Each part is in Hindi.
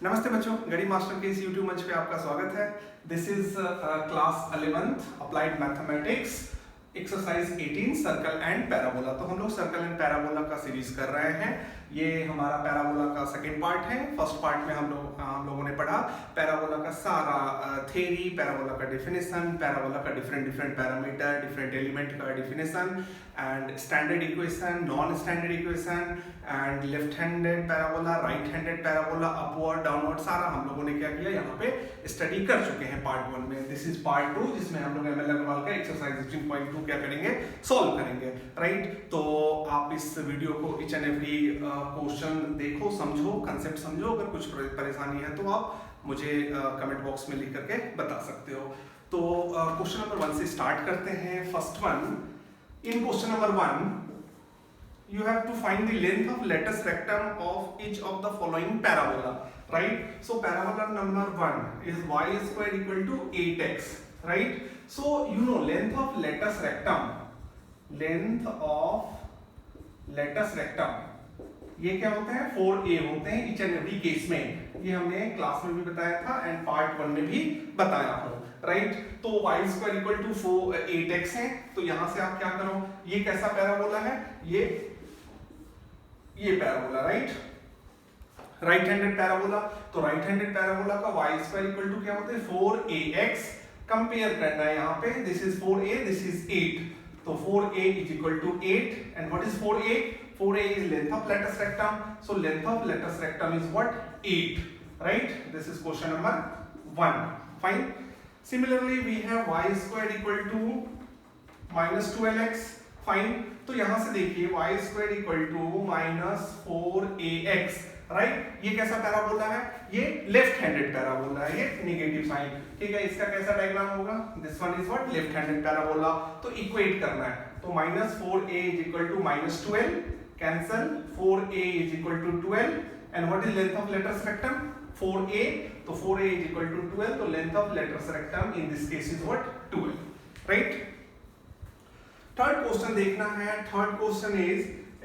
नमस्ते बच्चों, गणित मास्टर के इस YouTube मंच पे आपका स्वागत है। This is class 11th applied mathematics exercise 18 circle and parabola. तो हम लोग सर्कल एंड पैराबोला का सीरीज कर रहे हैं। ये हमारा पैराबोला का सेकंड पार्ट है। फर्स्ट पार्ट में हम लोगों ने पढ़ा पैराबोला का सारा थ्योरी, पैराबोला का डेफिनेशन, पैराबोला का डिफरेंट पैरामीटर, डिफरेंट एलिमेंट का definition and standard equation, non standard equation and left handed parabola, right handed parabola, upward downward, सारा हम लोगों ने क्या किया यहाँ पे स्टडी कर चुके हैं पार्ट 1 में। दिस इज पार्ट 2 जिसमें हम लोग एमएल अग्रवाल का एक्सरसाइज 16.2 क्या करेंगे, सॉल्व करेंगे, राइट। तो आप इस वीडियो को ईच एंड एवरी क्वेश्चन देखो, समझो, कंसेप्ट समझो। अगर कुछ परेशानी है तो आप मुझे कमेंट बॉक्स में लिख करके बता सकते हो। तो क्वेश्चन नंबर 1 से स्टार्ट करते हैं। First one, in question number 1 you have to find the length of latus rectum of each of the following parabola, right? So parabola number 1 is y square equal to 8x, right? So you know length of latus rectum ये क्या होते हैं, 4a होते हैं each and every केस में। ये हमने क्लास में भी बताया था एंड पार्ट 1 में भी बताया हूँ, राइट। तो y square equal to 8x है। तो यहां से आप क्या करो, ये कैसा पैराबोला है, ये पैराबोला, राइट हैंडेड पैराबोला। तो राइट हैंडेड पैराबोला का y स्क्वायर इक्वल टू क्या होता है, 4ax। कंपेयर करना है यहाँ पे, this is 4a, this is 8। तो 4a is equal to 8 and what is 4a? 4a is length of latus rectum. So length of latus rectum is what? 8, right? This is question number 1. Fine. Similarly, we have y squared equal to minus 12x. Fine. तो यहां से देखिए y squared equal to minus 4ax, right. ये कैसा पैराबोला है, ये लेफ्ट हैंडेड पैराबोला है, ये नेगेटिव साइन, ठीक है। इसका कैसा डायग्राम होगा, this one is what, left handed parabola. तो इक्वेट करना है, तो minus 4a is equal to minus 12, cancel, 4a is equal to 12 and what is length of latus rectum, 4a। तो 4a is equal to 12, तो length of latus rectum in this case is what, 12, right। Third question देखना है। Third question is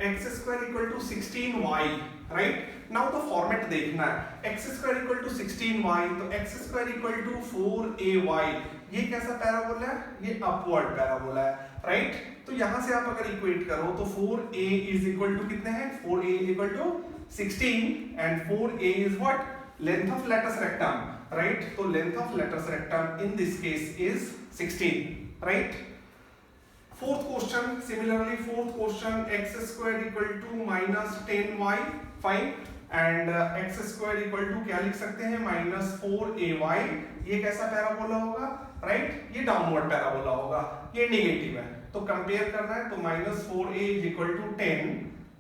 x square equal to 16y, right. Now तो फॉर्मेट देखना है, x square equal to 16y, तो x square equal to 4ay, ये कैसा पैराबोला है, ये अपवर्ड पैराबोला है, राइट। तो यहां से आप अगर इक्वेट करो तो 4a इज इक्वल टू कितने हैं, 4a is equal to 16 and 4a is what, length of latus rectum, right. तो length of latus rectum in this case is 16, right. Fourth question, similarly fourth question, x square equal to minus 10y, fine, and x square equal to क्या लिख सकते हैं, माइनस 4ay। ये कैसा पैराबोला होगा, राइट, ये डाउनवर्ड पैराबोला होगा, ये नेगेटिव है। तो कंपेयर करना है, तो minus 4a is equal to 10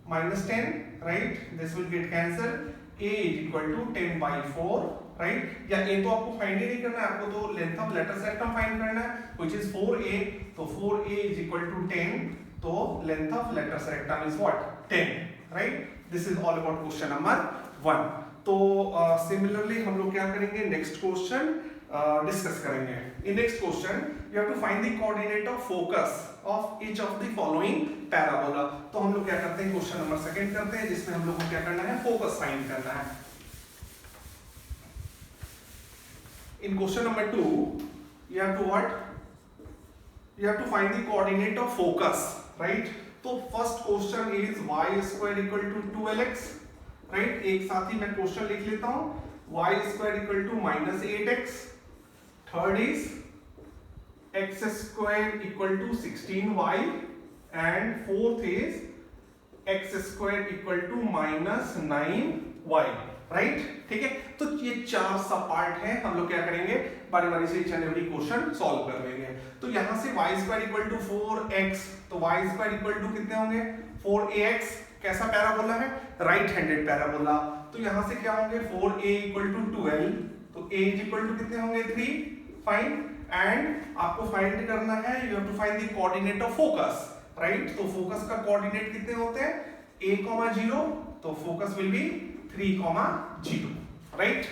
minus 10, right, this will get cancel, a is equal to 10/4, right. या a तो आपको फाइंड ही नहीं करना है, आपको तो length of latus rectum find करना है, व्हिच इज 4a। तो 4a इज इक्वल टू 10, तो length of latus rectum is what, 10, right. This is all about question number 1। तो सिमिलरली हम लोग क्या करेंगे, नेक्स्ट क्वेश्चन डिस्कस करेंगे। In next question you have to find the coordinate of focus of each of the following parabola. तो हम लोग क्या करते हैं, क्वेश्चन नंबर 2 करते हैं, जिसमें हम लोग को क्या करना है, फोकस फाइंड करना है। In question number 2, you have to what? You have to find the coordinate of focus, right? तो first question is y square equal to 12x, right? एक साथ ही मैं क्वेश्चन लिख लेता हूँ, y square equal to minus 8x. Third is x square equal to 16y, and fourth is x square equal to minus 9y, right, ठीक है। तो ये 4 सब पार्ट है, हम लोग क्या करेंगे, बारी बारी से each and every question solve कर लेंगे। तो यहां से y square equal to 4x, तो y स्क्वायर इक्वल टू कितने होंगे, 4ax। कैसा पैराबोला है, राइट हैंडेड पैराबोला। तो यहां से क्या होंगे, 4a इक्वल टू 12, तो a इज इक्वल टू कितने होंगे, 3, फाइन। एंड आपको फाइंड करना है, you have to find the coordinate of focus, right. तो फोकस का कोऑर्डिनेट कितने होते हैं, a, 0, तो focus will be 3, 0, right.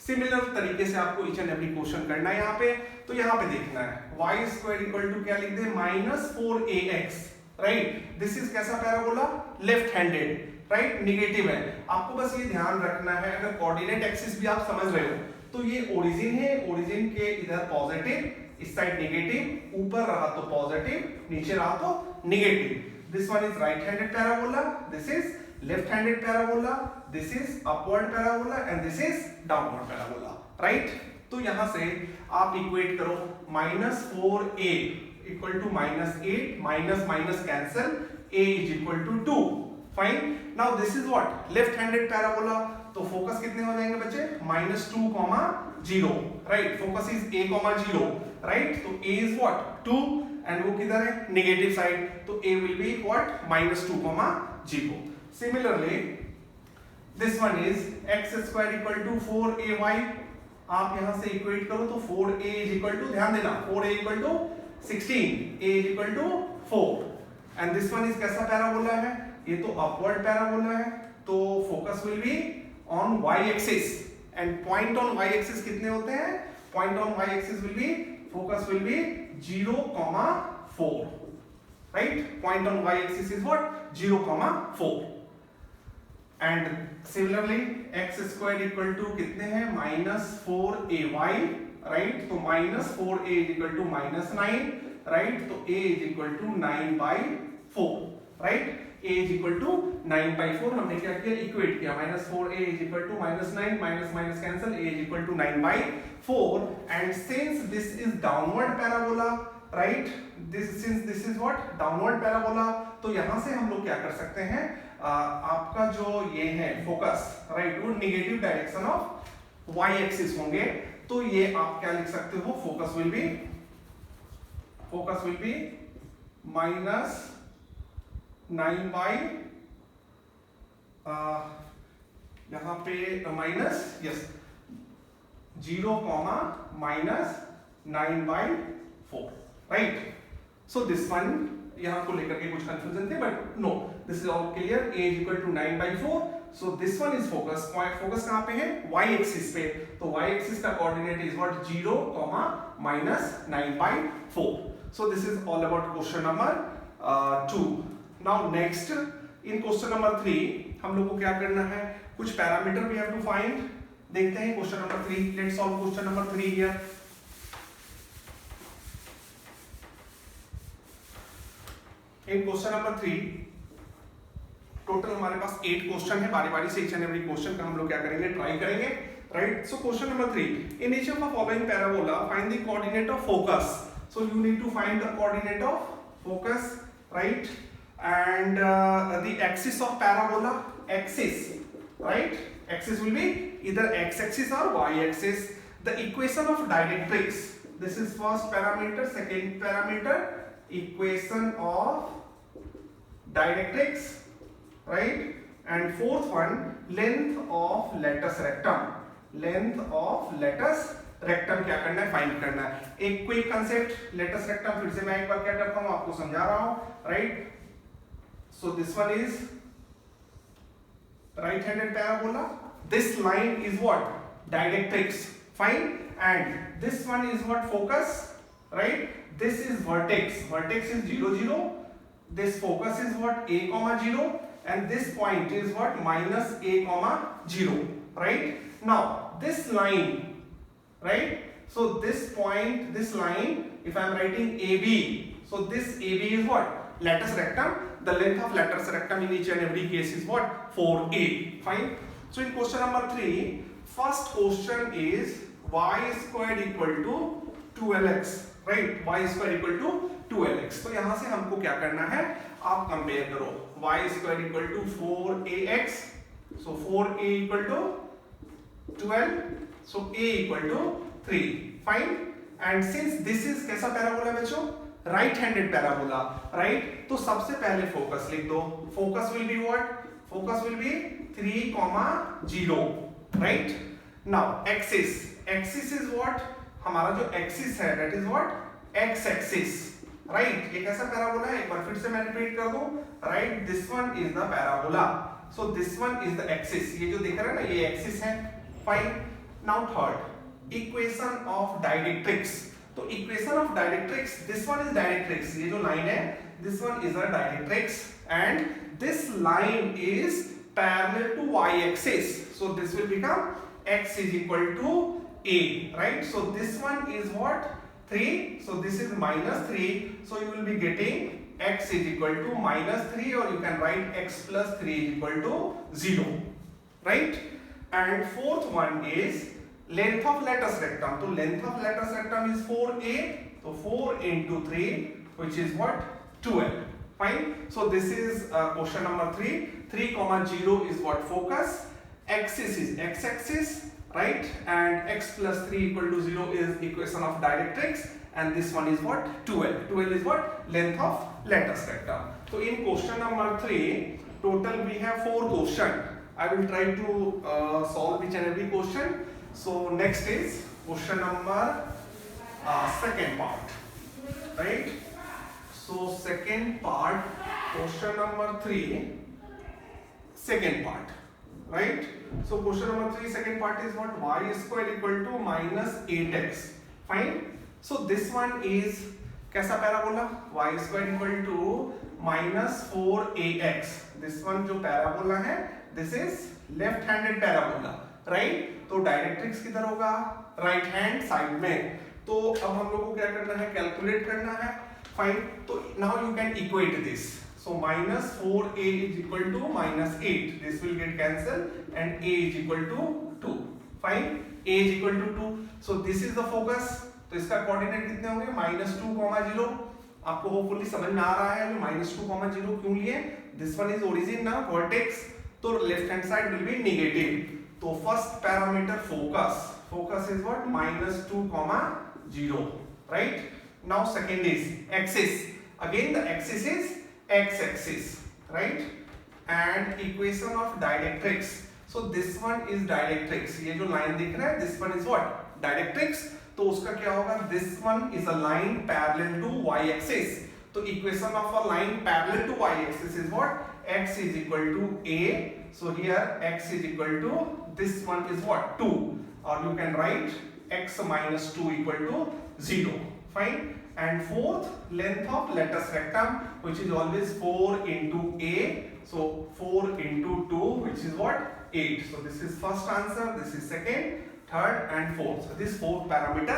Similar तरीके से आपको ईच एंड एवरी क्वेश्चन करना है यहाँ पे। तो यहाँ पे देखना है, y स्क्वायर इक्वल टू क्या लिख दे, minus 4ax, right. This is कैसा parabola, left handed. Right, negative है। आपको बस ये ध्यान रखना है, अगर कोऑर्डिनेट एक्सिस भी आप समझ रहे हो तो ये ओरिजिन है, ओरिजिन के इधर पॉजिटिव, इस साइड नेगेटिव, ऊपर रहा तो पॉजिटिव, नीचे रहा तो negative. This one is right handed parabola, this is left handed parabola, this is upward parabola and this is downward parabola, right. तो यहां से आप इक्वेट करो -4a equal to -8, minus minus cancel, a is equal to 2, fine. Now this is what, left handed parabola, तो फोकस कितने हो जाएंगे बच्चे, -2, 0, right. Focus is a, 0, right. तो a इज व्हाट 2 एंड वो किधर है, नेगेटिव साइड, तो a will be what -2, 0। Similarly this one is x² equal to 4ay, आप यहां से इक्वेट करो तो 4a इज इक्वल टू, ध्यान देना, 4a equal to 16, a is equal to 4 and this one is कैसा पैराबोला है, ये तो अपवर्ड पैराबोला है, तो focus will be on y axis and point on y axis कितने होते हैं, point on y axis will be, focus will be 0, 4, right. Point on y axis is what 0, 4 and similarly x² equal to कितने हैं, -4ay, राइट। तो -4a is equal to -9, right. तो a is equal to 9/4, right. a is equal to 9/4, हमने क्या किया, इक्वेट किया, -4a is equal to -9, minus minus cancel, a is equal to 9/4 and since this is downward parabola, right, since this is what downward parabola, तो यहां से हम लोग क्या कर सकते हैं, आपका जो ये है फोकस, राइट, वो negative direction of y axis होंगे, तो ये आप क्या लिख सकते हो, फोकस विल बी -9 यहां पे -0, -9/4, राइट। सो दिस वन, यहां को लेकर के कुछ कंफ्यूजन थे but no, this is all clear, a is equal to 9/4, so this one is focus, focus कहां पे है, y एक्सिस पे, तो y एक्सिस का coordinate is what 0, -9/4। So this is all about question number 2। Now next, in question number 3 हम लोग को क्या करना है, कुछ parameter we have to find, देखते हैं question number 3, let's solve question number 3 here. In question number 3 total हमारे पास 8 क्वेश्चन है, बारी बारी से ईच एंड एवरी क्वेश्चन का हम लोग क्या करेंगे, ट्राई करेंगे, right. So question number 3, in each of the following parabola find the coordinate of focus, so you need to find the coordinate of focus, right, and the axis of parabola, axis, right, axis will be either x axis or y axis, the equation of directrix, this is first parameter, second parameter, equation of directrix, right, and fourth one length of latus rectum, length of latus rectum क्या करना है, फाइंड करना है। एक क्विक कंसेप्ट, लेटस रेक्टम फिर से मैं एक बार क्या करता हूं, आपको समझा रहा हूं, right. So this one is right handed parabola, this line is what directrix, fine, and this one is what focus, right, this is vertex, vertex is 0, 0, this focus is what a, 0 and this point is what -a, 0, right. Now this line, right, so this point, this line, if I am writing AB, so this AB is what latus rectum, the length of latus rectum in each and every case is what 4a, fine. So in question number 3, first question is y² equal to 2lx, right, y² equal to 2lx, तो यहां से हमको क्या करना है, आप कंपेयर करो, y² equal to 4ax, so 4a equal to 12, so a equal to 3, fine, and since this is कैसा पैराबोला बच्चों, राइट हैंडेड पैराबोला, राइट, तो सबसे पहले फोकस लिख दो, focus will be what, focus will be 3, 0, right. Now axis, axis is what, हमारा जो एक्सिस है that is what x axis, right. ये कैसा पैराबोला है, एक बार फिर से मैं रिपीट कर दूं, right, this one is the parabola, so this one is the axis, ये जो दिख रहा है ना ये एक्सिस है, fine. Now third, equation of directrix, तो equation of directrix, this one is directrix, ये जो लाइन है this one is a directrix and this line is parallel to y-axis. So this will become x is equal to a, right? So this one is what? 3. So this is minus 3. So you will be getting x is equal to minus 3, or you can write x plus 3 is equal to 0, right? And fourth one is length of latus rectum. So length of latus rectum is 4a. So 4 into 3, which is what? 12. Fine. So this is question number 3. 3, 0 is what? Focus. Axis is x-axis, right? And x plus 3 equal to 0 is equation of directrix. And this one is what? 12. 12 is what? Length of latus rectum. So in question number 3, total we have 4 questions. I will try to solve each and every question. So next is question number second part, right? So second part, question number 3, second part, right? So question number 3, second part is what? Y square equal to minus 8x. Fine. So this one is कैसा parabola? Y square equal to minus 4ax. This one जो पैराबोला है, this is left-handed parabola, right? तो डायरेक्ट्रिक्स किधर होगा? राइट हैंड साइड में. तो अब हम लोग को क्या करना है? कैलकुलेट करना है. फाइन. तो now you can equate this. So minus 4a is equal to minus 8. This will get cancelled and a is equal to 2. Fine. A is equal to 2. So this is the focus. तो इसका कोऑर्डिनेट कितने होंगे? -2, 0. आपको होपफुली समझ में आ रहा है कि -2, 0 क्यों लिए? दिस वन इज ओरिजिन ना, वर्टेक्स. तो left hand side will be negative. तो first parameter focus is what? -2, 0, right? Now second is axis. Again the axis is x-axis, right? And equation of directrix. So this one is directrix. ये जो लाइन दिख रहा है, this one is what? Directrix. तो उसका क्या होगा? This one is a line parallel to y-axis. तो equation of a line parallel to y-axis is what? X is equal to a. So here x is equal to, this one is what? 2. Or you can write x minus 2 equal to 0. Fine. And fourth, length of latus rectum, which is always 4 into a. So 4 into 2, which is what? 8. So this is first answer, this is second, third and fourth. So this fourth parameter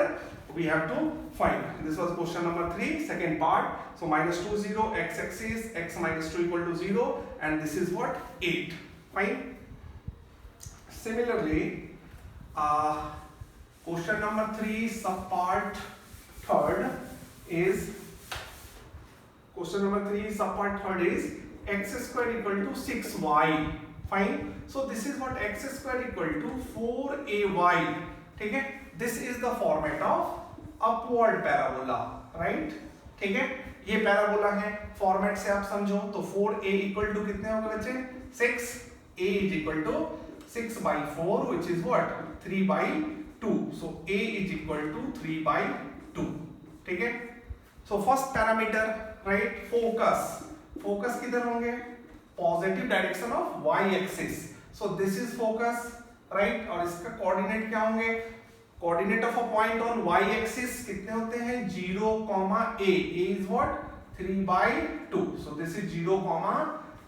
we have to find. This was question number 3, second part. So -2, 0, x-axis, x minus 2 equal to 0, and this is what? 8. Fine. Similarly, question number 3, subpart third is subpart third is x square equal to 6y. Fine. So this is what? X square equal to 4ay. ठीक है? This is the format of upward parabola, right? ठीक है? ये पैराबोला है. फॉर्मेट से आप समझो तो 4a equal to कितने होंगे बच्चे? 6. a is equal to 6 by 4, which is what? 3 by 2. So a is equal to 3 by 2. ठीक है? So first parameter, right? Focus किधर होंगे? Positive direction of y-axis. So this is focus, right? और इसका कोऑर्डिनेट क्या होंगे? Coordinate of a point on y-axis कितने होते हैं? 0, a. A is what? 3 by 2. So this is 0,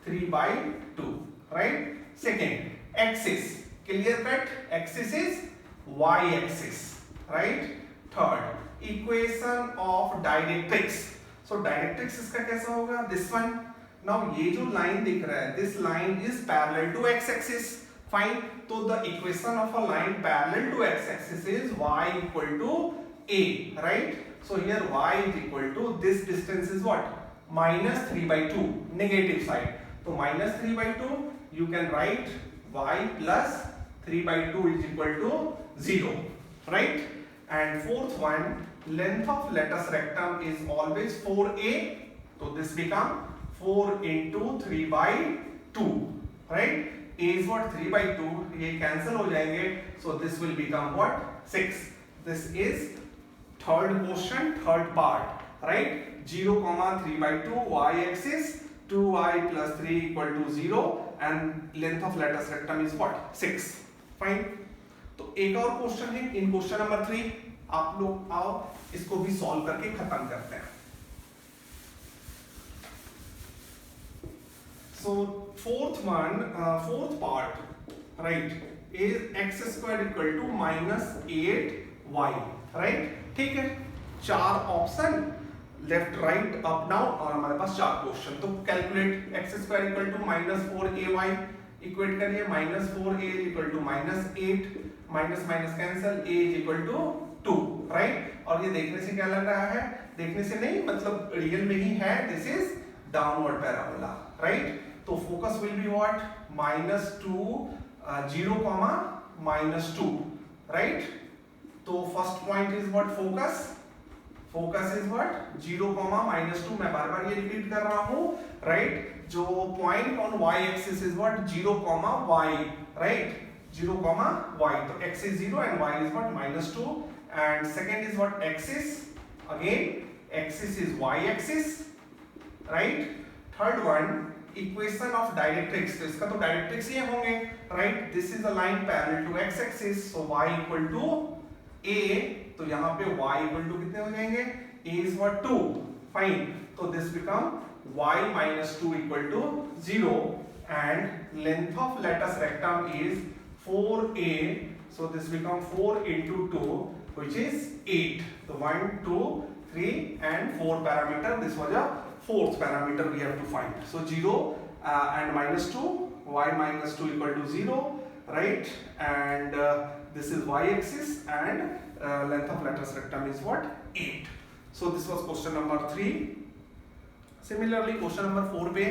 3 by 2, right? Second, axis. Clear cut? Axis is y-axis, right? Third, equation of directrix. So directrix इसका कैसा होगा? This one. Now ये जो line दिख रहा है, this line is parallel to x-axis. Fine. तो the equation of a line parallel to x-axis is y equal to a, right? So here y is equal to, this distance is what? -3 by 2, negative side. So -3 by 2, you can write y plus 3 by 2 is equal to 0, right? And fourth one, length of latus rectum is always 4a. So this become 4 into 3 by 2, right? A is what? 3 by 2. ये cancel हो जाएंगे. So this will become what? 6. This is third question, third part, right? 0, 3 by 2, y-axis, 2y plus 3 equal to 0, and length of latus rectum is what? 6. Fine. तो एक और क्वेश्चन है इन क्वेश्चन नंबर 3. आप लोग आओ इसको भी सॉल्व करके खत्म करते हैं. So fourth part, right, is x square equal to -8y, right? ठीक है, चार option left right up down और हमारे पास चार क्वेश्चन। तो calculate x square equal to -4ay, equate करिए -4a equal to -8, minus minus cancel, a is equal to 2, right? और ये देखने से क्या लग रहा है, देखने से नहीं मतलब रियल में ही है, this is downward parabola, right? तो focus will be what, -2 0, -2, right? तो first point is what, focus is what 0, -2। मैं बार बार ये रिपीट कर रहा हूं, राइट? जो point on y axis is what 0, y, right? 0, y, तो x is 0 and y is what -2, and second is what axis, again axis is y axis, right? Third one, equation of directrix, तो इसका तो डायरेक्ट्रिक्स ये होंगे, right? This is a line parallel to x axis, so y equal to a, तो यहाँ पे y equal to कितने हो जाएंगे, a is what 2, fine, तो this become y -2 equal to 0, and length of latus rectum is 4a, so this become 4 into 2, which is 8. So 1, 2, 3 and 4 parameter, this was a fourth parameter we have to find. So 0 and -2, y -2 equal to 0, right? And this is y axis, and length of latus rectum is what, 8. So this was question number 3. Similarly question number 4 पे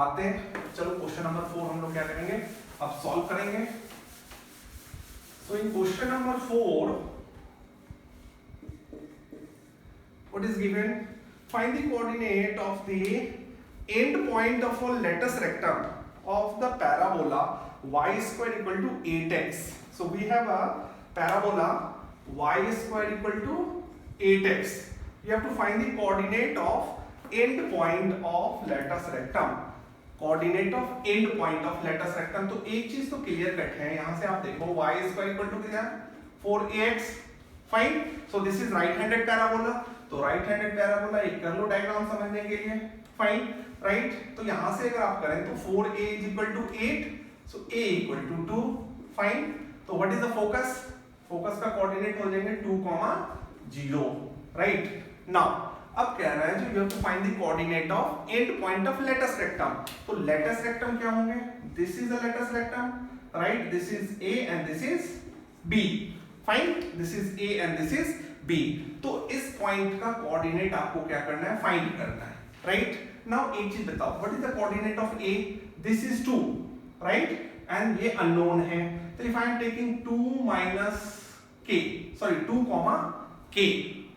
आते हैं। चलो question number 4 हम लोग क्या करेंगे, अब सॉल्व करेंगे। So in question number 4, what is given? Find the coordinate of the end point of a latus rectum of the parabola y square equal to 8x. So we have a parabola y square equal to 8x. You have to find the coordinate of end point of latus rectum. Coordinate of end point of latus rectum. तो एक चीज तो क्लियर कट है, यहां से आप देखो y स्क्वायर इक्वल टू कितना है 4ax, fine. So this is right handed parabola, तो राइट हैंडेड पैराबोला एक कर लो डायग्राम समझने के लिए, फाइन, राइट? तो यहां से अगर आप करें तो 4a is equal to 8, so a equal to 2, fine. तो what is the focus, focus का कोऑर्डिनेट हो जाएंगे 2, 0, राइट? नाउ अब कह रहा है जो you have to find the coordinate of end point of latus rectum. तो लेटस रेक्टम क्या होंगे, this is a latus rectum, right? This is A and this is B, fine, this is A and this is B. तो इस पॉइंट का कोऑर्डिनेट आपको क्या करना है, फाइंड करना है, राइट? नाउ एक चीज बताओ, what is the coordinate of A, this is 2, right? And ये अननोन है, तो if I am taking 2 minus k, sorry 2, k,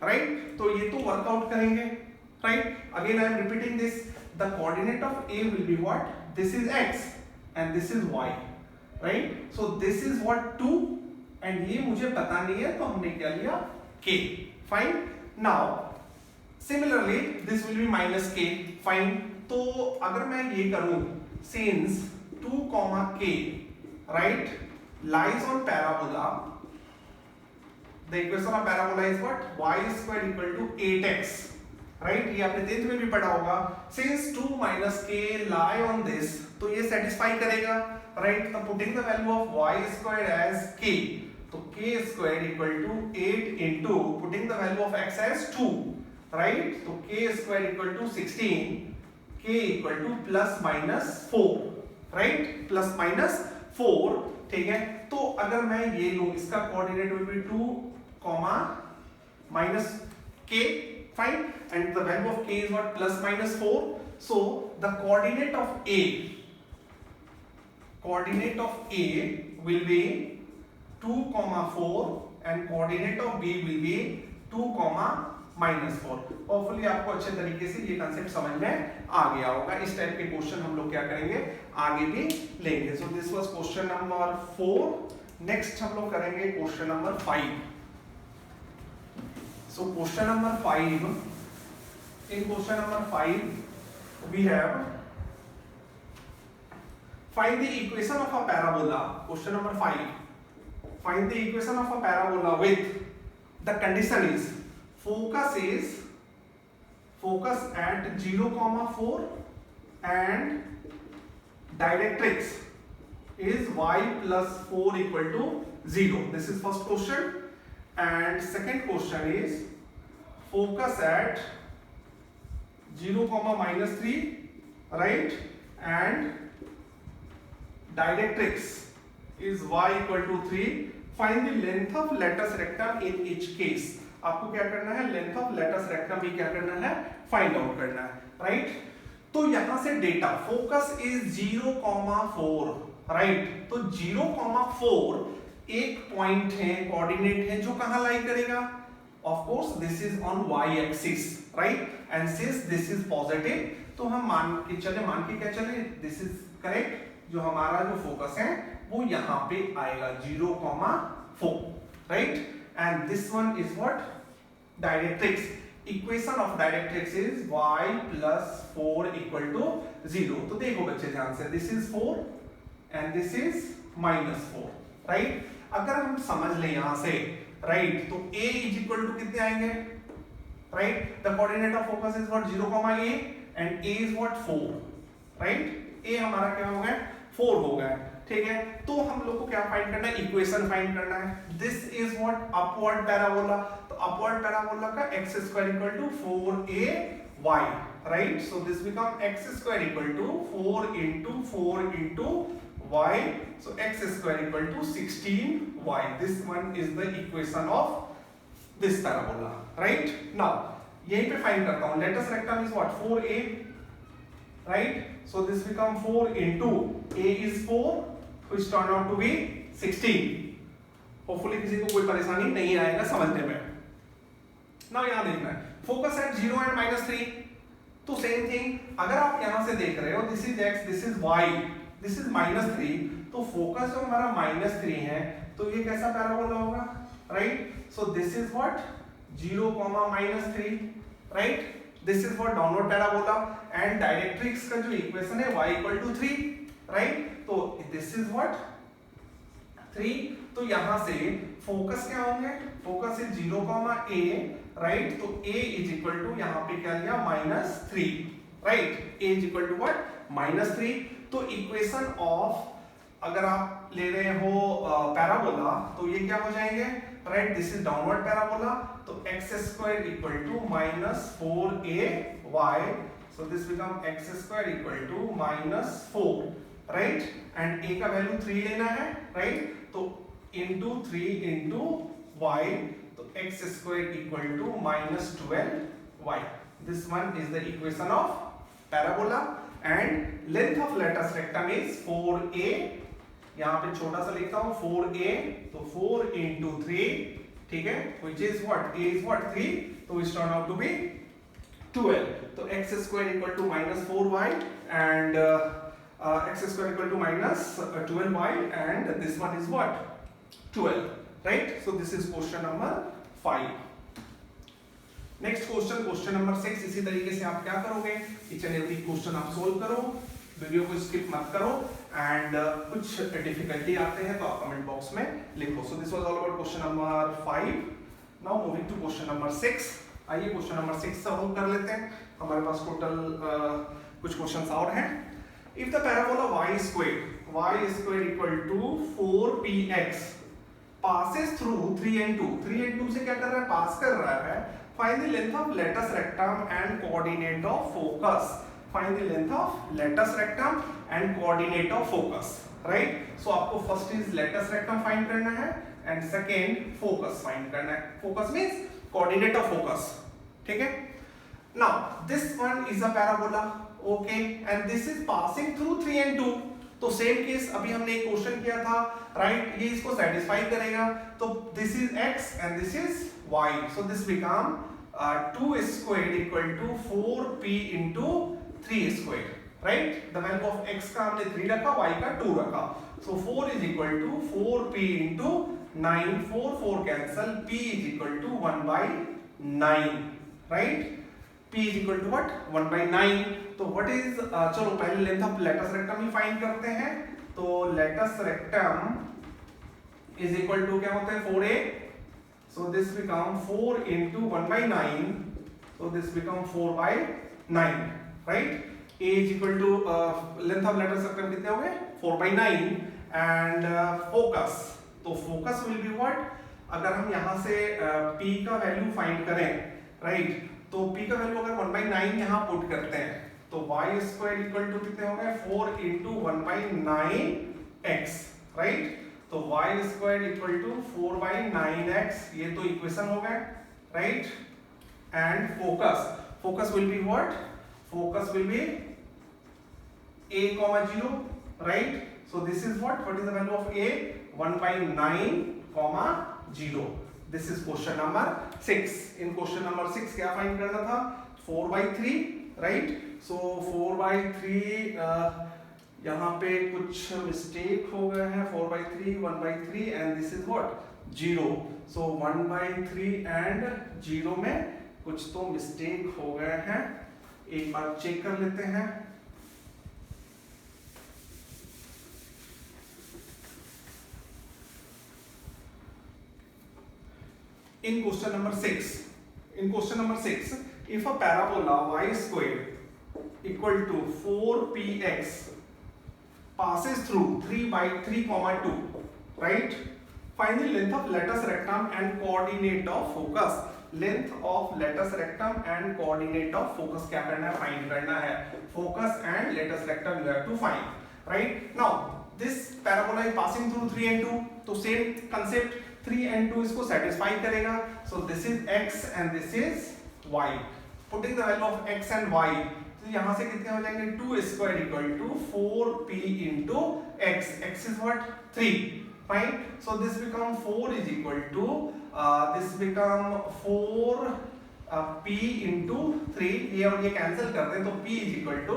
right? तो ये तो वर्कआउट करेंगे, right? Again I am repeating this, the coordinate of A will be what, this is x and this is y, right? So this is what 2 and ये मुझे पता नहीं है, तो हमने क्या लिया k, fine. Now similarly this will be -k, fine. तो अगर मैं ये करूं, since 2, k, right, lies on parabola, the equation of parabola is what, y square equal to 8x, right? ये आपने 10th में भी पढ़ा होगा। Since 2 minus k lie on this, तो ये satisfy करेगा, right? तो putting the value of y square as k, तो k square equal to 8 into putting the value of x as 2, right? तो k square equal to 16, k equal to ±4, right? ±4, ठीक है? तो अगर मैं ये लूं, इसका coordinate will be 2, -k, fine, and the value of k is what, ±4, so the coordinate of a will be 2, 4 and coordinate of b will be 2, -4। Hopefully आपको अच्छे तरीके से ये कंसेप्ट समझ में आ गया होगा। इस टाइप के क्वेश्चन हम लोग क्या करेंगे, आगे भी लेंगे। सो this was question number 4। Next हम लोग करेंगे question number 5। So question number 5, in question number 5 we have find the equation of a parabola. Question number 5, find the equation of a parabola with the condition is focus at 0, 4 and directrix is y plus 4 equal to 0. This is first question, and second question is focus at 0 comma minus 3, right, and directrix is y equal to 3. Find the length of latus rectum in each case. आपको क्या करना है, लेंथ ऑफ latus rectum भी क्या करना है, फाइंड आउट करना है, राइट। तो यहां से डेटा फोकस इज 0,4, राइट। तो 0,4 एक पॉइंट है, कोऑर्डिनेट है जो कहां लाई करेगा, of course this is on y axis, right, and since this is positive तो हम मान के क्या चले दिस इज करेक्ट, जो हमारा जो फोकस है वो यहां पे आएगा 0,4, right, and this one is what, directrix. Equation of directrix is y plus 4 equal to 0। तो देखो बच्चे ध्यान से, this is 4 and this is -4, right. अगर हम समझ लें यहां से, राइट, तो a is equal to कितने आएंगे, right, the coordinate of focus is what 0,a and a is what 4, right. a हमारा क्या हो गया 4 हो गया, ठीक है। तो हम लोग को क्या फाइंड करना है, इक्वेशन फाइंड करना है। This is what upward parabola, तो अपवर्ड पैराबोला का x² = 4ay, right, so this become x² = 4 into 4 into y, so x² = 16y. This one is the equation of this parabola, right। now यहीं पे फाइंड करता हूं, latus rectum is what 4a, right, so this become 4 into a is 4 which turn out to be 16। Hopefully किसी को कोई परेशानी नहीं आएगा समझने में। now यहां देखना है फोकस एट 0 and -3, तो सेम थिंग, अगर आप यहां से देख रहे हो this is x, this is y, this is -3, तो फोकस जो हमारा -3 है तो ये कैसा पैराबोला होगा, right. So this is what 0, -3, right, this is what downward parabola, and directrix का जो इक्वेशन है y = 3, राइट। तो दिस इज व्हाट 3, तो यहां से फोकस क्या होंगे, फोकस इज 0,a, राइट, तो a इज इक्वल टू यहां पे क्या लिया -3, right, a is equal to what -3। तो इक्वेशन ऑफ अगर आप ले रहे हो पैराबोला तो ये क्या हो जाएंगे, right, this is downward parabola, तो x² = -4ay, so this become x² = -4, right, and a का वैल्यू 3 लेना है, राइट, तो into 3 into y, तो x² = -12y। This one is the equation of parabola, and length of latus rectum is 4a, यहाँ पे छोटा सा लिखता हूँ 4a, तो 4 into 3, ठीक है, which is what, a is what 3, तो which turn out to be 12, तो x² = -4y and x² = -12y, and this one is what 12, right। so this is question number 5। Next question number 6। इसी तरीके से आप क्या करोगे, ईच एंड एवरी क्वेश्चन आप सोल्व करो, वीडियो को स्किप मत करो, एंड कुछ डिफिकल्टी आते हैं तो आप कमेंट बॉक्स में लिखो। So this was all about question number 5। Now moving to question number 6। आइए क्वेश्चन नंबर 6 सॉल्व कर लेते हैं। हमारे पास टोटल कुछ क्वेश्चंस और हैं। If the parabola y² = 4px passes through 3 and 2, 3 and 2 से क्या कर रहा है, पास कर रहा है। find the length of latus rectum and coordinate of focus, find the length of latus rectum and coordinate of focus, right। so आपको first is latus rectum find करना है and second focus find करना है। focus means coordinate of focus, ठीक है। now this one is a parabola, okay, and this is passing through 3 and 2, तो सेम केस अभी हमने एक क्वेश्चन किया था, राइट, ये इसको सेटिस्फाई करेगा, तो this is x and this is y, so this become 2² = 4p into 3², right. The value of x का हमने 3 रखा, y का 2 रखा, सो 4 = 4p into 9, 4 cancel, p = 1/9, right, p = what 1/9। तो व्हाट इज, चलो पहले लेंथ ऑफ लेटस रेक्टम ही फाइंड करते हैं। तो latus rectum is equal to क्या होता है 4a, so this become 4 into 1/9, so this become 4/9, right। a is equal to length of latus सर्कल कितने हो गए 4/9 एंड फोकस, तो फोकस विल बी व्हाट, अगर हम यहाँ से p का वैल्यू फाइंड करें राइट, तो p का वैल्यू अगर 1/9 यहाँ पुट करते हैं तो y स्क्वायर इक्वल टू कितने हो गए 4 into 1/9x राइट, तो y square equal to 4/9x, ये तो इक्वेशन हो गए right. And focus will be what, focus will be a, 0 right, so this is what is the value of a 1/9, 0. This is question number 6. In question number 6 क्या फाइंड करना था 4/3 राइट, so 4/3 यहाँ पे कुछ मिस्टेक हो गए हैं 4/3 1/3 and this is what 0, so 1/3 and 0 में कुछ तो मिस्टेक हो गए हैं, एक बार चेक कर लेते हैं। In question number 6, if a parabola y square equal to 4px passes through 3/3, right? Find the length of latus rectum and coordinate of focus. Length of latus rectum and coordinate of focus क्या करना है, find करना है। Focus and latus rectum you have to find, right? Now this parabola is passing through 3 and 2, तो same concept 3 and 2 इसको satisfy करेगा, so this is x and this is y. Putting the value of x and y, तो यहाँ से कितने हो जाएंगे 2 square equal to 4p into x. X is what 3, right? So this become 4 is equal to this become 4 p into 3, ये और ये कैंसिल कर दें तो p is equal to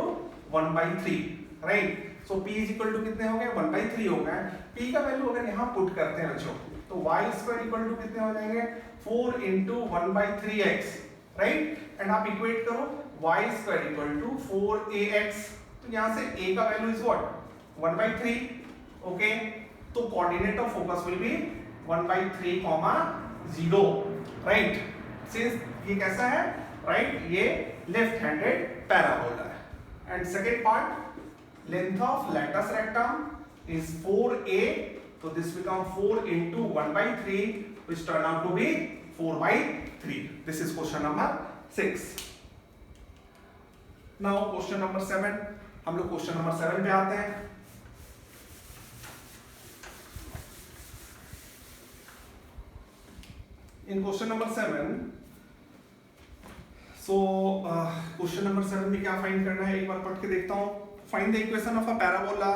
1/3, right? So p is equal to कितने हो गए 1/3 हो गए। p का वैल्यू अगर यहाँ पुट करते हैं बच्चों तो y स्क्वायर इक्वल टू कितने हो जाएंगे 4 into 1/3x, राइट, एंड आप इक्वेट करो y square equal to 4ax, तो यहाँ से a का वैल्यू इज व्हाट 1/3, ओके, तो coordinate of focus will be 1/3, 0, right, since ये कैसा है राइट, ये लेफ्ट हैंडेड पैराबोला है। And second part, length of latus rectum is 4a, so this become 4 into 1/3 which turn out to be 4/3. This is question number 6. Now question number 7, हम लोग question number 7 पे आते हैं। In question number 7, so question number 7 में क्या फाइंड करना है, एक बार पढ़ के देखता हूँ। Find the equation of a parabola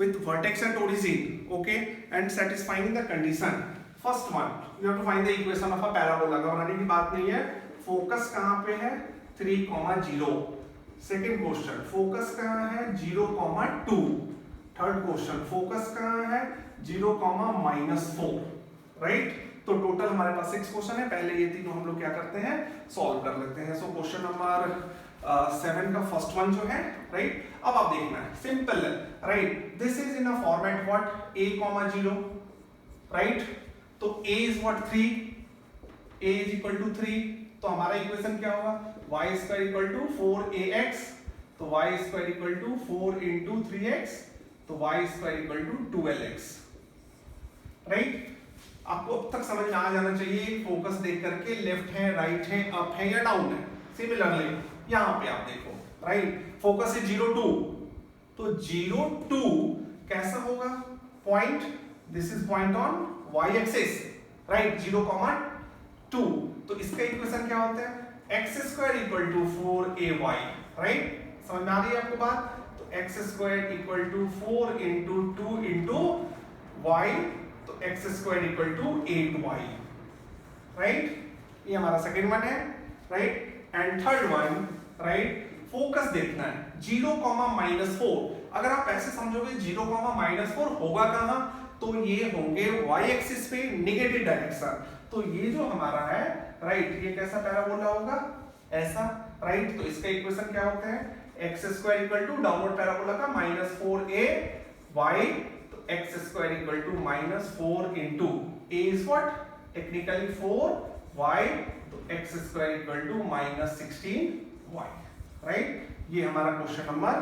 with vertex at origin, okay, and satisfying the condition. First one, you have to find the equation of a parabola. घबराने की बात नहीं है। Focus कहाँ पे है 3, 0. Second question, focus कहाँ है 0, 2. Third question, focus कहाँ है 0, -4, right? तो टोटल हमारे पास 6 क्वेश्चन है। पहले ये तीनों हम लोग क्या करते हैं, सॉल्व कर लेते हैं। सो क्वेश्चन नंबर 7 का फर्स्ट वन जो है राइट, अब आप देखना है सिंपल है right, this is in a format what a, 0, right, तो a is what 3, a is equal to 3, तो हमारा इक्वेशन क्या होगा y square equal to 4ax, तो y square equal to 4 into 3x, तो y square equal to 12x, right. आपको अब तक समझ में आ जाना चाहिए फोकस देख करके लेफ्ट है, राइट है, अप है या डाउन है। सिमिलरली यहां पे आप देखो राइट, फोकस इज 0, 2, तो 0, 2 कैसा होगा point, this is point on y axis right, 0, 2, तो इसका इक्वेशन क्या होता है x square equal to 4ay, right, समझ में आ रही है आपको बात। तो x square equal to 4 into 2 into y, तो x square equal to 8y, right, ये हमारा सेकेंड वन है right. And third one right, focus देखना है 0, -4, अगर आप ऐसे समझोगे 0, -4 होगा कहां, तो ये होंगे y एक्सिस पे नेगेटिव डायरेक्शन, तो ये जो हमारा है राइट, ये कैसा पैराबोला होगा ऐसा, राइट, तो इसका इक्वेशन क्या होता है x square equal to downward parabola का -4ay, x square equal to -4 into a is what technically 4y, तो x square equal to -16y, right, ये हमारा क्वेश्चन नंबर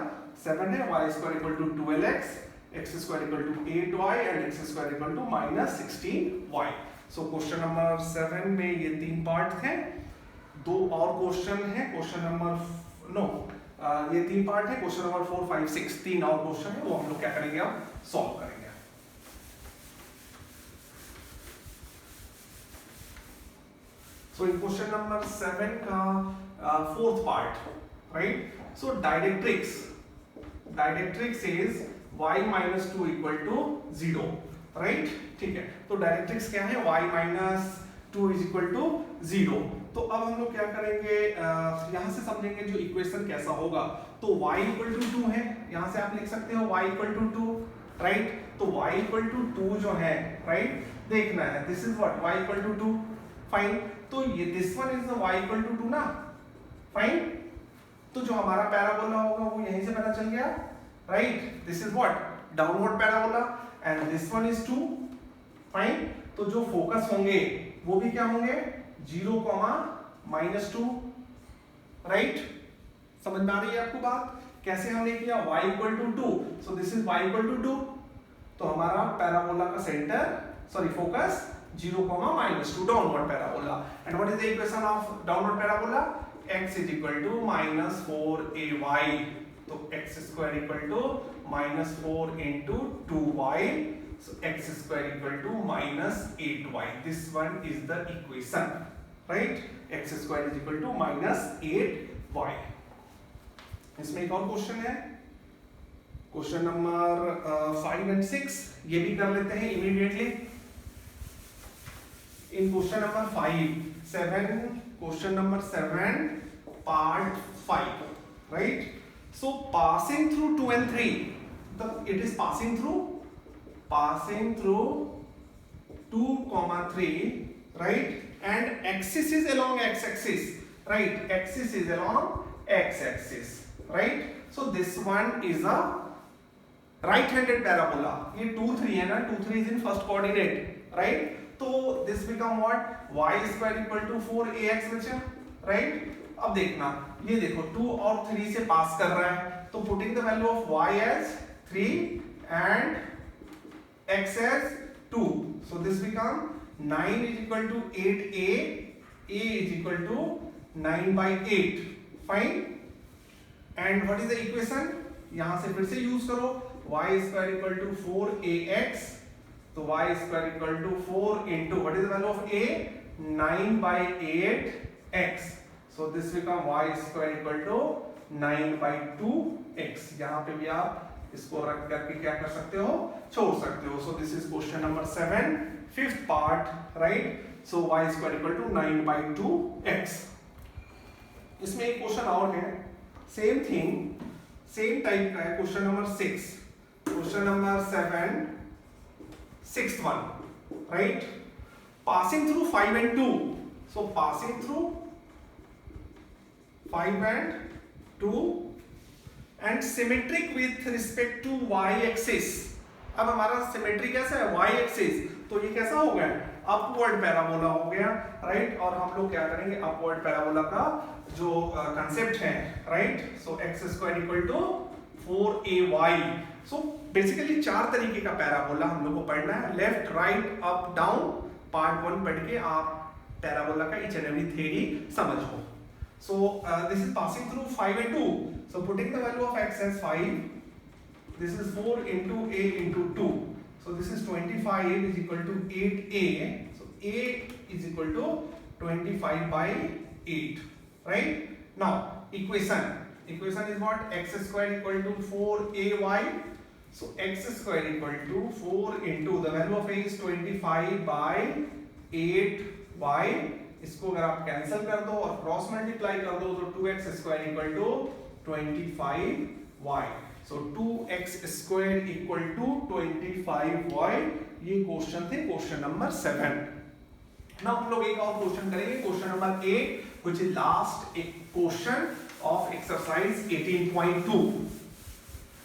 7 है। y square equal to 12x, x square equal to 8y and x square equal to -16y। So question number 7 में ये 3 पार्ट थे। 2 और क्वेश्चन है, क्वेश्चन नंबर ये 3 पार्ट है। क्वेश्चन नंबर 4, 5, 6 3 और क्वेश्चन है, वो हम लोग क्या करेंगे, अब सॉल्व करेंगे। So in question number 7 का 4th part, right? So directrix is y minus 2 equal to 0, right? ठीक है, तो डायरेक्ट्रिक्स क्या है, y minus 2 is equal to 0। तो अब हम लोग क्या करेंगे, यहाँ से समझेंगे जो इक्वेशन कैसा होगा। तो y equal to 2 है, यहाँ से आप लिख सकते हो y equal to 2, right? तो y equal to 2 जो है, right? देखना है, this is what y equal to 2, fine. तो ये this one is y equal to 2 ना, फाइन। तो जो हमारा पैराबोला होगा वो यहीं से पता चल गया, right? This is what, downward parabola, and this one is 2, fine. तो जो फोकस होंगे वो भी क्या होंगे, 0, -2, राइट? समझ में आ रही है आपको बात? कैसे हमने किया, y equal to 2, so this is y equal to 2। तो हमारा पैराबोला का centre, sorry focus 0, -2, downward parabola. And what is the equation of downward parabola? X is equal to -4ay. So x square equal to -4 into 2y. So x square equal to -8y. This one is the equation, right? X square is equal to -8y. इसमें एक और क्वेश्चन है, क्वेश्चन नंबर 5 and 6, ये भी कर लेते हैं immediately. In question number 7 part 5, right? So passing through 2 and 3, it is passing through 2, 3, right? And axis is along x-axis, right? Axis is along x-axis, right? So this one is a right-handed parabola. ये 2, 3 है ना, 2, 3 is in first coordinate, right? तो this become what, y square equal to 4ax बचा, right? अब देखना, ये देखो 2 और 3 से पास कर रहा है, तो putting the value of y as 3 and x as 2, so this become 9 is equal to 8a, a is equal to 9/8, fine। and what is the equation, यहाँ से फिर से यूज करो, y square equal to 4ax, तो y square equal to 4 into what is the value of a, 9/8x, so this become y square equal to 9/2x। यहाँ पे भी आप इसको रख करके क्या कर सकते हो, छोड़ सकते हो। so this is question number 7, 5th part, right? so y square equal to 9/2x। इसमें एक क्वेश्चन और है, सेम थिंग, सेम टाइप का है, question number 6, question number 7, 6th one, right? Passing through 5 and 2, so passing through 5 and 2 and symmetric with respect to y-axis। अब हमारा सिमेट्री कैसा है, y-axis, तो ये कैसा हो गया, अपवर्ड पैराबोला हो गया, राइट? और हम लोग क्या करेंगे, अपवर्ड पैराबोला का जो कंसेप्ट है, right? So x square equal to 4ay। So basically 4 तरीके का पैराबोला हम लोग को पढ़ना है, left, right, up, down. Part 1 पढ़ के आप पैराबोला का ईच एंड एवरी थ्योरी समझो। सो this is passing through 5 and 2, so putting the value of x as 5, this is 4 into a into 2, so this is 25 is equal to 8a, so a is equal to 25/8, right? Now equation is what, x square equal to 4ay, so x square equal to 4 into the value of a is 25/8y, इसको अगर आप कैंसिल कर दो और क्रॉस मल्टीप्लाई कर दो तो 2x square equal to 25y, so 2x square equal to 25y। ये क्वेश्चन थे क्वेश्चन नंबर 7। नाउ हम लोग एक और क्वेश्चन करेंगे, question number 8, which is last question of exercise 18.2।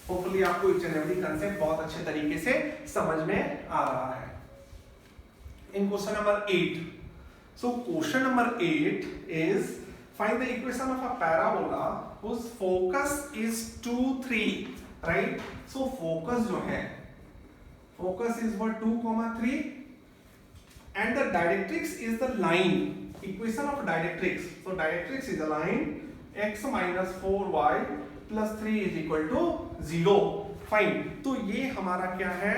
Hopefully आपको इच एंड एवरी कंसेप्ट बहुत अच्छे तरीके से समझ में आ रहा है। इन question number 8, so question number 8 is find the equation of a parabola whose focus is 2 3, right? So focus जो है, focus is what 2, 3, and the directrix is the line. Equation of directrix. So directrix is a line x minus 4y plus 3 is equal to 0. Fine. तो ये हमारा क्या है,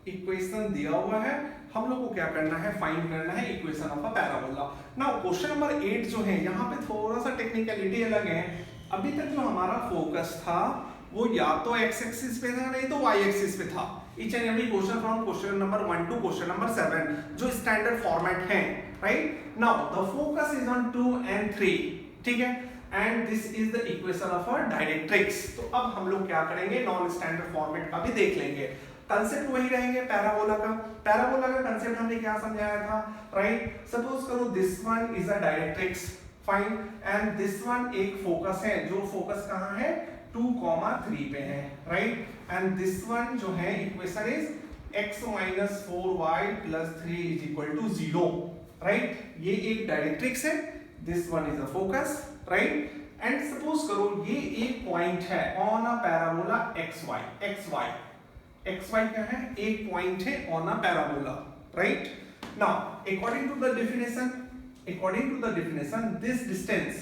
इक्वेशन दिया हुआ है, हम लोग को क्या करना है, फाइंड करना है equation of a parabola. Now question number 8 जो है, यहाँ पे थोड़ा सा टेक्निकलिटी अलग है. अभी तक जो हमारा फोकस था वो या तो x एक्सिस पे था, नहीं तो y एक्सिस पे था. Each and every question from question number 1 to question number 7 जो स्टैंडर्ड फॉर्मेट है, right. Now the focus is on 2 and 3, ठीक है, and this is the equation of a directrix. तो अब हम लोग क्या करेंगे, नॉन स्टैंडर्ड फॉर्मेट का भी देख लेंगे. कंसेप्ट वही रहेंगे पैराबोला का. पैराबोला का कंसेप्ट हमने क्या समझाया था, राइट. सपोज करो this one is a directrix, fine, and this one एक फोकस है, जो फोकस कहाँ है, 2, 3 पे है, राइट. एंड दिस वन जो है equation is x minus 4y plus 3 is equal to 0, right. ये एक डायरेक्ट्रिक्स है, this one is a focus, right. And suppose करो ये एक पॉइंट है ऑन अ पैराबोला xy क्या है, एक पॉइंट है on a parabola, right. Now according to the definition this distance,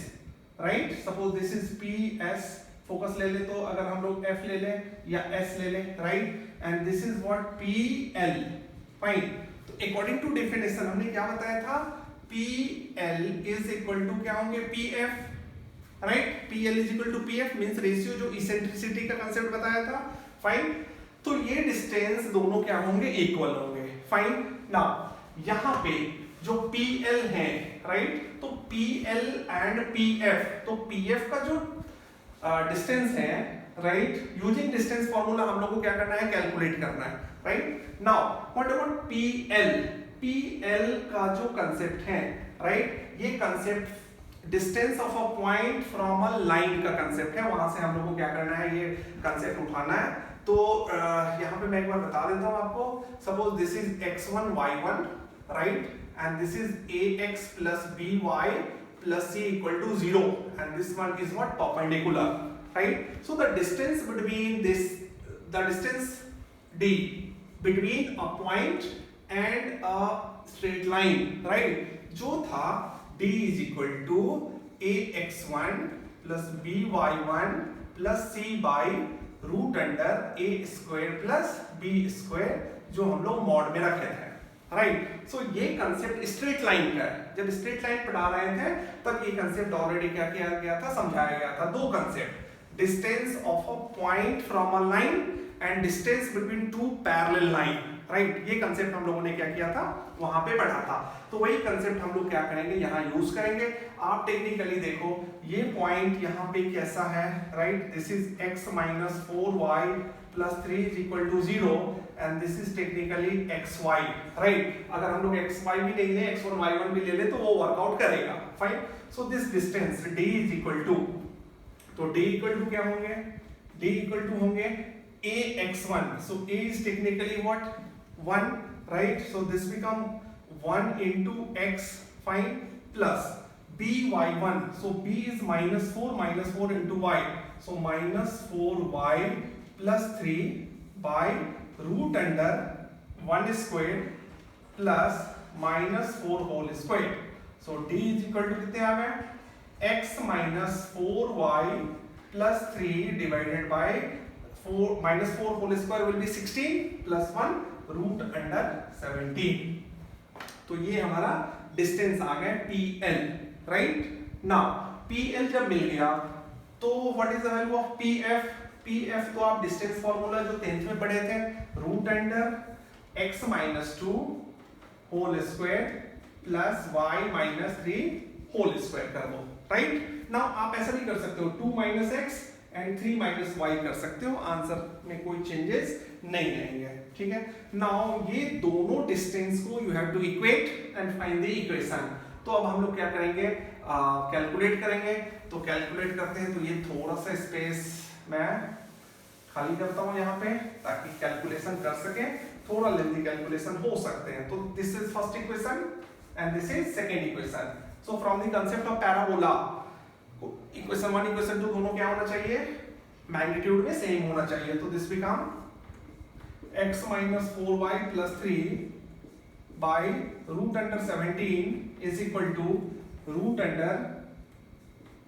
right, suppose this is PS, focus ले ले, तो अगर हम लोग f ले ले या s ले ले, right, and this is what PL, fine. तो अकॉर्डिंग टू डेफिनेशन हमने क्या बताया था, PL इज इक्वल टू क्या होंगे, PF, right. PL is equal to PF means ratio, जो इसेंट्रिसिटी का कांसेप्ट बताया था, फाइन. तो ये डिस्टेंस दोनों क्या होंगे, इक्वल होंगे, फाइन. नाउ यहाँ पे जो PL है, राइट, तो PL एंड PF, तो PF का जो डिस्टेंस है, राइट, यूजिंग डिस्टेंस फॉर्मूला हम लोग को क्या करना है, कैलकुलेट करना है, right. Now what about PL का जो कंसेप्ट है, राइट, ये concept distance of a point from a line का कंसेप्ट है. वहां से हम लोग को क्या करना है, ये कंसेप्ट उठाना है. तो यहाँ पे मैं एक बार बता देता हूँ आपको. Suppose this is x1 y1, right, and this is ax plus by plus c equal to 0, and this one is what, perpendicular, right. So the distance between the distance d between a point and a straight line, right, जो था d is equal to ax1 plus by1 plus c by root under a square plus b square, जो हम लोग मॉड में रखे थे, राइट. सो ये कंसेप्ट स्ट्रेट लाइन का है. जब स्ट्रेट लाइन पढ़ा रहे थे तब ये कंसेप्ट ऑलरेडी क्या किया गया था, समझाया गया था. दो concept, distance of a point from a line and distance between two parallel line, right. ये कंसेप्ट हम लोगों ने क्या किया था, वहां पे पढ़ा था. तो वही कंसेप्ट हम लोग क्या करेंगे, यहाँ यूज करेंगे. आप टेक्निकली देखो, ये पॉइंट यहाँ पे कैसा है, right, this is x minus 4y plus 3 is equal to 0, and this is technically xy, right. अगर हम लोग xy भी ले लें, x1 y1 भी ले लें, तो वो वर्कआउट करेगा, fine. So this distance d is equal to, तो d equal to क्या होंगे, d equal to होंगे ax1. so a is technically what, 1, right. so this become 1 into x, fine, plus by1. so b is minus 4 into y, so minus 4y plus 3 by root under 1 square plus minus 4 whole square. so d is equal to कितने आ गए, x minus 4y plus 3 divided by 4 minus 4 whole square will be 16 plus 1 root under 17. तो ये हमारा डिस्टेंस आ गया PL, राइट. नाउ PL जब मिल गया तो what is the value of PF तो आप डिस्टेंस फॉर्मूला जो 10th में पढ़े थे, root under x minus 2 whole square plus y minus 3 whole square कर दो, राइट. नाउ आप ऐसा भी कर सकते हो, 2 minus x and 3 minus y कर सकते हो. आंसर में कोई चेंजेस नहीं आएंगे, ठीक है. नाउ ये दोनों डिस्टेंस को you have to equate and find the equation. तो अब हम लोग क्या करेंगे, कैलकुलेट करेंगे. तो कैलकुलेट करते हैं, तो ये थोड़ा सा स्पेस मैं खाली करता हूं यहाँ पे ताकि कैलकुलेशन कर सके. थोड़ा लेंथी कैलकुलेशन हो सकते हैं. तो this is first equation and this is second equation. So from the concept of parabola, equation 1 equation 2 दोनों क्या होना चाहिए, मैग्नीट्यूड में सेम होना चाहिए। तो this become x minus 4y plus 3 by root under 17 is equal to root under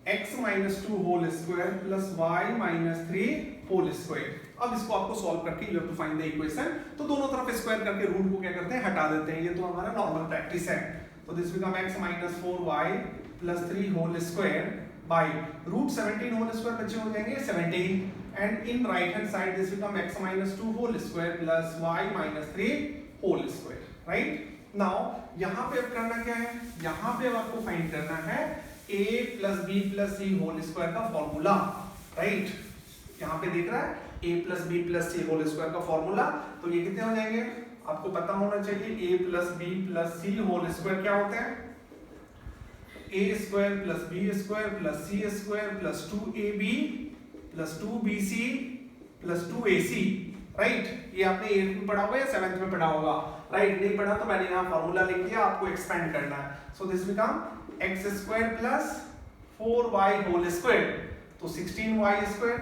x minus 2 whole square plus y minus 3 whole square। अब इसको आपको सॉल्व करके you have to find the equation. तो दोनों तरफ स्क्वायर करके रूट को क्या करते हैं, हटा देते हैं। ये तो हमारा नॉर्मल प्रैक्टिस है। तो this become x minus 4y plus 3 whole square by root 17 whole square बच्चे हो जाएंगे 17 and in right hand side this become x minus 2 whole square plus y minus 3 whole square, right? now यहाँ पे अब करना क्या है, यहाँ पे अब आपको फाइंड करना है a plus b plus c whole square का फॉर्मूला, right? यहाँ पे दिख रहा है a plus b plus c whole square का फॉर्मूला। तो ये कितने हो जाएंगे, आपको पता होना चाहिए a plus b plus c whole square क्या होते हैं, a square plus b square plus c square plus 2ab plus 2bc plus 2ac, right? ये आपने 8th में पढ़ा होगा या 7th में पढ़ा होगा, राइट? नहीं पढ़ा तो मैंने यहाँ फॉर्मूला लिख दिया, आपको एक्सपेंड करना है। सो this become x square plus 4y whole square, तो 16y square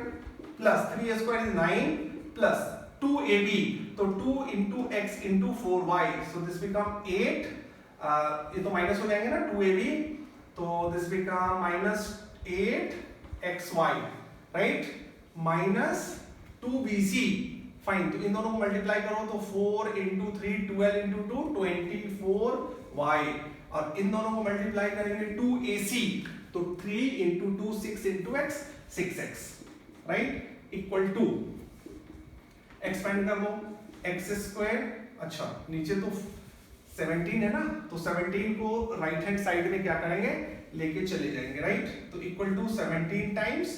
plus 3 square is 9 plus 2ab, तो 2 into x into 4y, so this become 8, ये तो माइनस हो जाएंगे ना 2ab, तो this become minus 8xy, right? Minus 2bc, fine. तो इन दोनों को मल्टीप्लाई करो तो 4 into 3 12 into 2 24y, और इन दोनों को मल्टीप्लाई करेंगे 2ac, तो 3 into 2 6 into x 6x, right? Equal to expand कर दो x स्क्वायर, अच्छा नीचे तो 17 है ना, तो 17 को राइट हैंड साइड में क्या करेंगे, लेके चले जाएंगे, राइट? तो इक्वल टू 17 टाइम्स,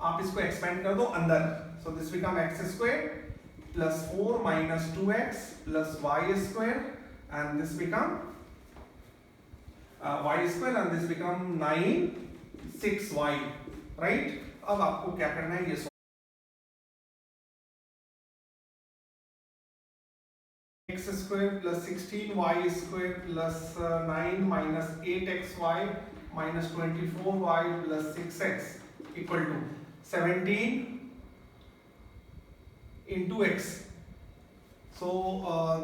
आप इसको एक्सपेंड कर दो अंदर। सो this become x square plus 4 minus 2x plus y square and this become y square and this become 9 6y, right? अब आपको क्या करना है, ये x square plus 16y square plus 9 minus 8xy minus 24y plus 6x equal to 17 into x. So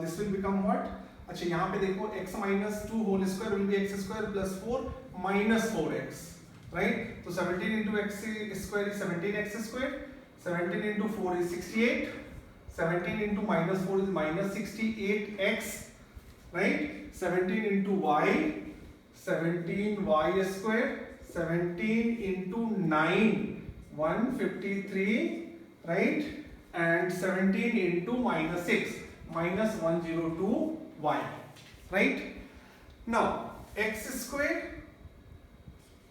this will become what? अच्छा यहाँ पे देखो x minus 2 whole square will be x square plus 4 minus 4x, right? तो 17 into x square is 17x square, 17 into 4 is 68, 17 into minus 4 is minus 68x, right? 17 into y, 17y square, 17 into 9, 153, right? And 17 into minus 6, minus 102y, right? Now x square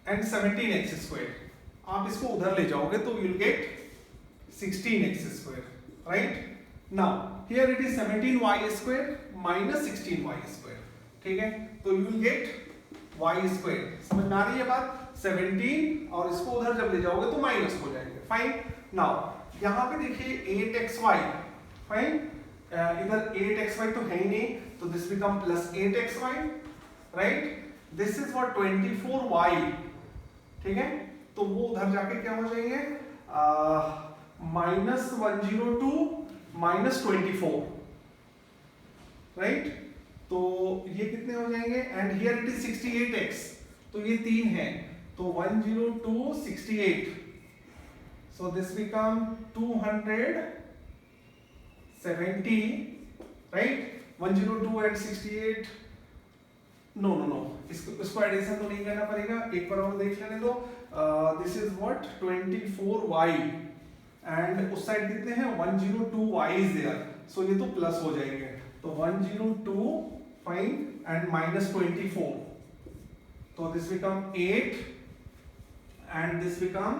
and 17x square, आप इसको उधर ले जाओगे तो you'll get 16x square, right? Now here it is 17y square minus 16y square, ठीक है? तो you will get y square, समझ में आ रही है बात? 17 और इसको उधर जब ले जाओगे तो माइनस हो जाएंगे, फाइन। नाउ यहाँ पे देखिए 8xy, फाइन, इधर 8xy तो है ही नहीं, तो this become plus 8xy, right? This is what 24y, ठीक है? तो वो उधर जाके क्या हो जाएंगे, माइनस 102 माइनस 24, राइट? तो ये कितने हो जाएंगे, and here it is 68x, तो ये 3 है, तो 102 68, so this become 270, right? 102 and 68, no, इसको एडिशन तो नहीं करना पड़ेगा, एक बार और देख लेने दो। This is what 24y and उस साइड कितने हैं, 102y इज देयर, सो ये तो प्लस हो जाएंगे, तो 102 फाइन एंड माइनस 24, तो this become 8 and this become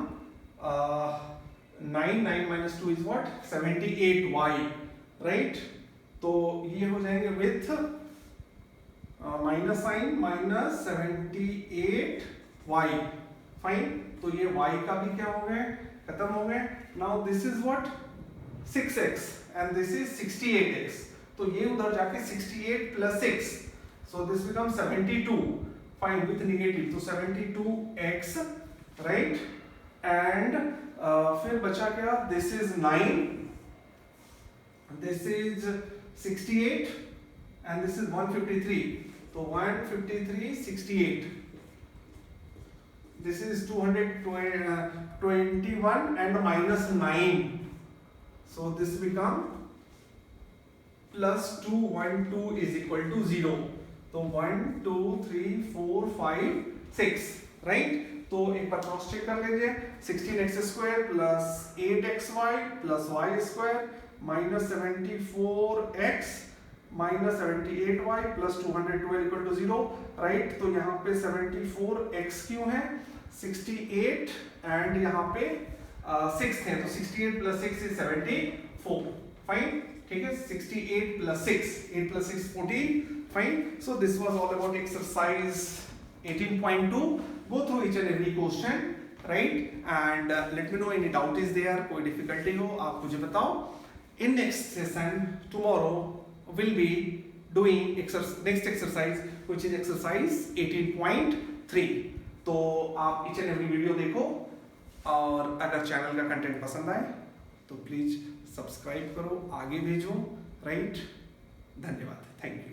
9 minus 2 is what 78y, right? तो ये हो जाएंगे with minus sign minus 78y, fine. तो ये y का भी क्या हो गए, खत्म हो गए। Now this is what 6x and this is 68x, तो ये उधर जाके 68 plus 6, so this become 72, fine, with negative, तो 72x राइट, एंड फिर बचा क्या, this is 9, this is 68 and this is 153, तो 153 68, this is 221 and minus 9, so this become plus 212 is equal to 0, तो 1 2 3 4 5 6, राइट। तो एक बार क्रॉस चेक कर लीजिए, 16x square plus 8xy plus y square minus 74x minus 78y plus 212 equal to 0, right. तो यहाँ पे 74x क्यों है, 68 एंड यहाँ पे 6 थे, तो 68 प्लस 6 इज 74, फाइन, ठीक है। 68 plus 6, 8 plus 6 14, fine. So this was all about exercise 18.2. go through each and every question, right, and let me know any doubt is there, कोई difficulty हो आप मुझे बताओ। in next session tomorrow will be doing next exercise which is exercise 18.3. तो आप each and every video देखो, और अगर चैनल का कंटेंट पसंद आए तो प्लीज सब्सक्राइब करो, आगे भेजो, राइट। धन्यवाद, थैंक यू।